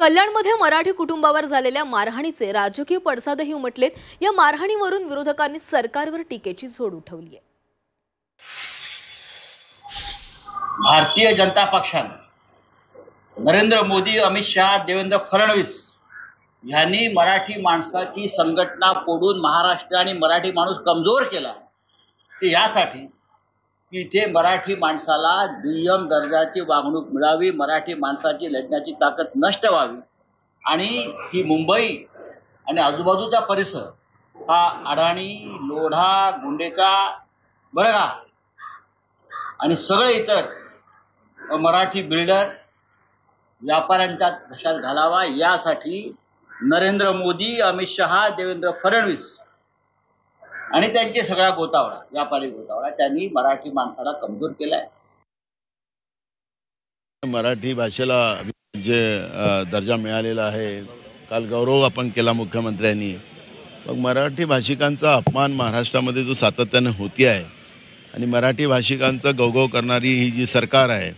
कल्याणमध्ये मराठी कुटुंबावर झालेल्या मारहाणीचे राजकीय पडसादही उमटलेत। या मारहाणीवरून विरोधकांनी सरकारवर टीकेची झोड उठवली आहे। भारतीय जनता पक्षाने नरेंद्र मोदी, अमित शहा, देवेंद्र फडणवीस यांनी मराठी माणसाची संघटना फोडून महाराष्ट्र आणि मराठी माणूस कमजोर केला। ते यासाठी की इथे मराठी माणसाला दुय्यम दर्जाची वागणूक मिळावी, मराठी माणसाची लढण्याची ताकद नष्ट व्हावी आणि ही मुंबई आणि आजूबाजूचा परिसर हा अडाणी, लोढा, गुंडेचा बरं का आणि सगळे इतर मराठी बिल्डर व्यापाऱ्यांच्या घशात घालावा यासाठी नरेंद्र मोदी, अमित शहा, देवेंद्र फडणवीस आणि त्यांचे सगळा गोतावळा, व्यापारी गोतावळा त्यांनी मराठी माणसाला कमजोर केलाय। मराठी भाषेला जे दर्जा मिळालेला आहे, काल गौरव आपण केला मुख्यमंत्र्यांनी। मग मराठी भाषिकांचा अपमान महाराष्ट्रामध्ये जो सातत्याने होती आहे आणि मराठी भाषिकांचा गौगव करणारी ही जी सरकार आहे,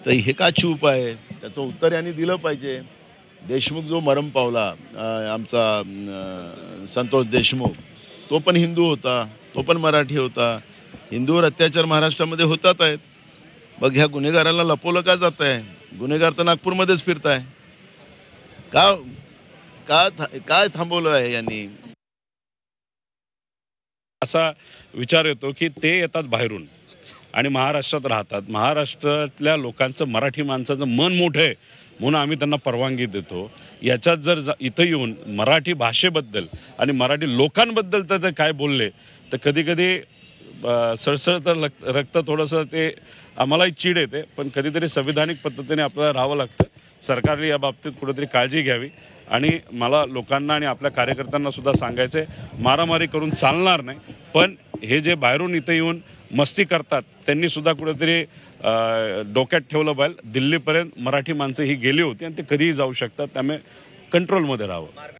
तर हे का चूप आहे त्याचं उत्तर यांनी दिलं पाहिजे। देशमुख जो मरम पावला, आमचा संतोष देशमुख, तो पण हिंदू होता, तो पण मराठी होता। हिंदूवर अत्याचार महाराष्ट्रामध्ये होतात आहेत, मग ह्या गुन्हेगाराला लपवलं का जात आहे? गुन्हेगार तर नागपूरमध्येच फिरत आहे, काय थांबवलं आहे यांनी? असा विचार येतो की ते येतात बाहेरून आणि महाराष्ट्रात राहतात। महाराष्ट्रातल्या लोकांचं, मराठी माणसाचं मन मोठं आहे म्हणून आम्ही त्यांना परवानगी देतो। याच्यात जर इथं येऊन मराठी भाषेबद्दल आणि मराठी लोकांबद्दल तर जर काय बोलले तर कधी कधी सळसळतं रक्त थोडंसं ते आम्हालाही चीड येते, पण कधीतरी संविधानिक पद्धतीने आपल्याला राहावं लागतं। सरकारने या बाबतीत कुठेतरी काळजी घ्यावी आणि मला लोकांना आणि आपल्या कार्यकर्त्यांना सुद्धा सांगायचं आहे, मारामारी करून चालणार नाही, पण हे जे बाहेरून इथं येऊन मस्ती करतात त्यांनी सुद्धा कुठेतरी डोक्यात ठेवलं पाहिजे। दिल्लीपर्यंत मराठी माणसं ही गेली होती आणि ते कधीही जाऊ शकतात, त्यामुळे कंट्रोलमध्ये राहावं।